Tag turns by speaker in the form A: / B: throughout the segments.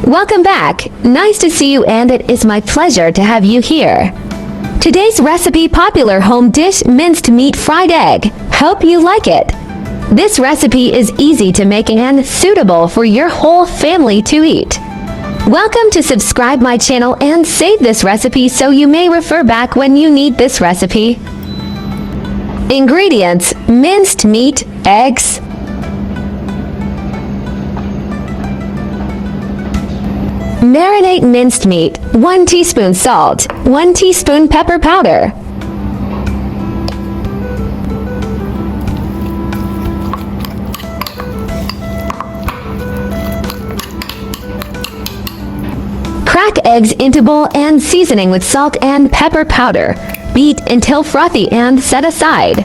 A: Welcome back. Nice to see you, and it is my pleasure to have you here. Today's recipe, popular home dish, minced meat fried egg. Hope you like it. This recipe is easy to make and suitable for your whole family to eat. Welcome to subscribe my channel and save this recipe so you may refer back when you need this recipe. Ingredients: minced meat, eggs, marinate minced meat, 1 teaspoon salt, 1 teaspoon pepper powder, crack eggs into bowl and seasoning with salt and pepper powder. Beat until frothy and set aside.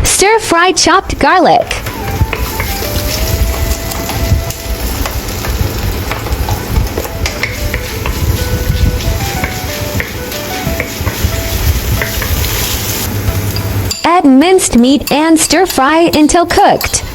A: Stir-fry chopped garlic. Add minced meat and stir-fry until cooked.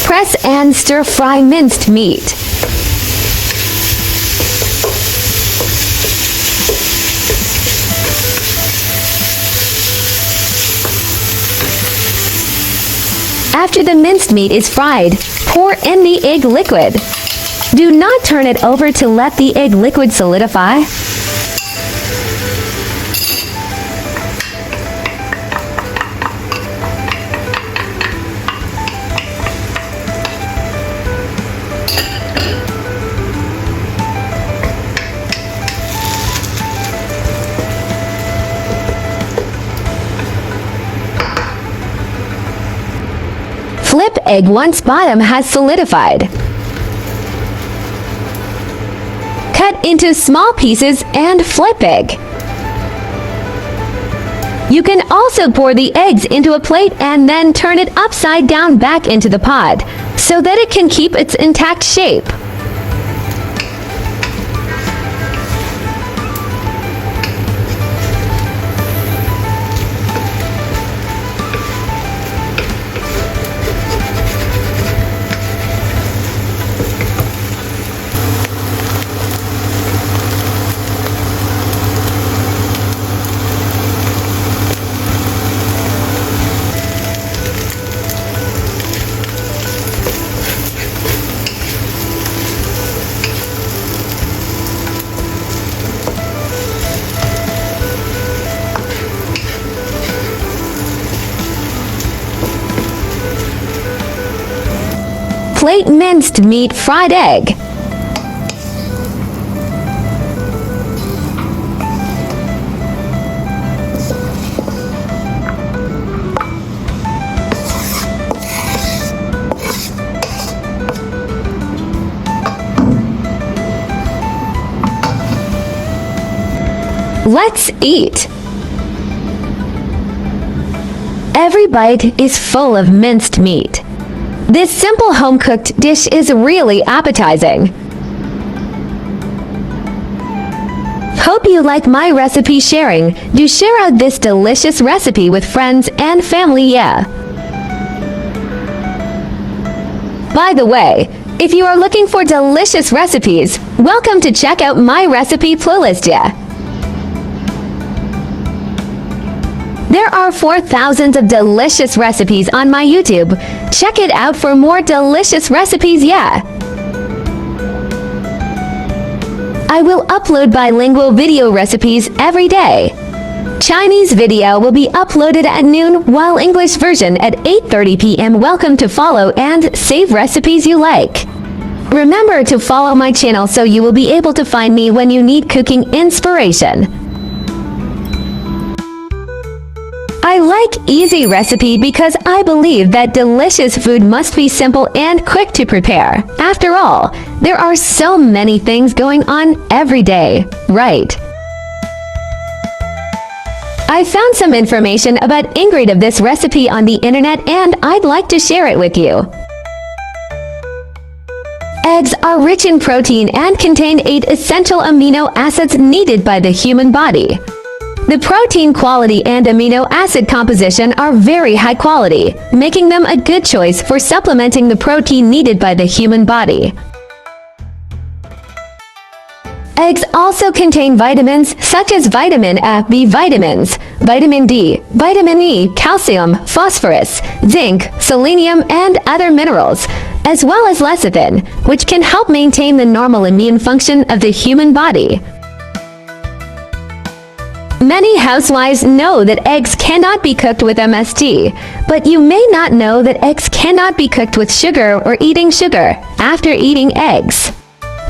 A: Press and stir-fry minced meat. After the minced meat is fried, pour in the egg liquid. Do not turn it over to let the egg liquid solidify. Flip egg once bottom has solidified. Cut into small pieces and flip egg. You can also pour the eggs into a plate and then turn it upside down back into the pot so that it can keep its intact shape. Plate minced meat fried egg. Let's eat. Every bite is full of minced meat. This simple home-cooked dish is really appetizing. Hope you like my recipe sharing. Do share out this delicious recipe with friends and family, yeah. By the way, if you are looking for delicious recipes, welcome to check out my recipe playlist, yeah. There are 4,000 of delicious recipes on my YouTube. Check it out for more delicious recipes, yeah. I will upload bilingual video recipes every day. Chinese video will be uploaded at noon, while English version at 8:30 p.m. Welcome to follow and save recipes you like. Remember to follow my channel so you will be able to find me when you need cooking inspiration. I like easy recipe because I believe that delicious food must be simple and quick to prepare. After all, there are so many things going on every day, right? I found some information about ingredient of this recipe on the internet and I'd like to share it with you. Eggs are rich in protein and contain 8 essential amino acids needed by the human body. The protein quality and amino acid composition are very high quality, making them a good choice for supplementing the protein needed by the human body. Eggs also contain vitamins such as vitamin A, B vitamins, vitamin D, vitamin E, calcium, phosphorus, zinc, selenium, and other minerals, as well as lecithin, which can help maintain the normal immune function of the human body. Many housewives know that eggs cannot be cooked with MSG, but you may not know that eggs cannot be cooked with sugar or eating sugar after eating eggs.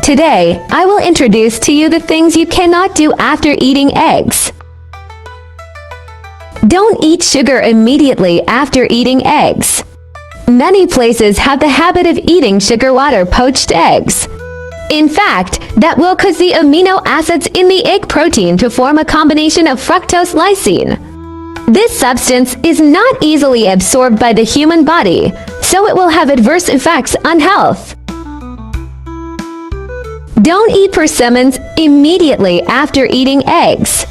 A: Today, I will introduce to you the things you cannot do after eating eggs. Don't eat sugar immediately after eating eggs. Many places have the habit of eating sugar water poached eggs. In fact, that will cause the amino acids in the egg protein to form a combination of fructose lysine. This substance is not easily absorbed by the human body, so it will have adverse effects on health. Don't eat persimmons immediately after eating eggs.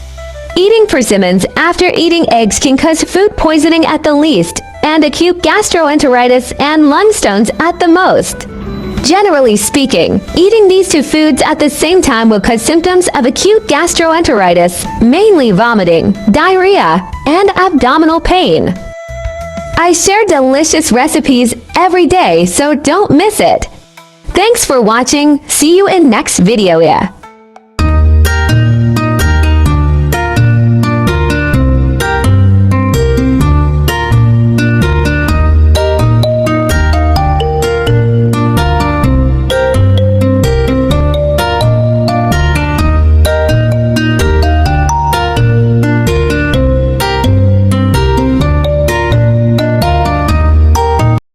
A: Eating persimmons after eating eggs can cause food poisoning at the least, and acute gastroenteritis and lung stones at the most. Generally speaking, eating these two foods at the same time will cause symptoms of acute gastroenteritis, mainly vomiting, diarrhea, and abdominal pain. I share delicious recipes every day, so don't miss it. Thanks for watching. See you in next video.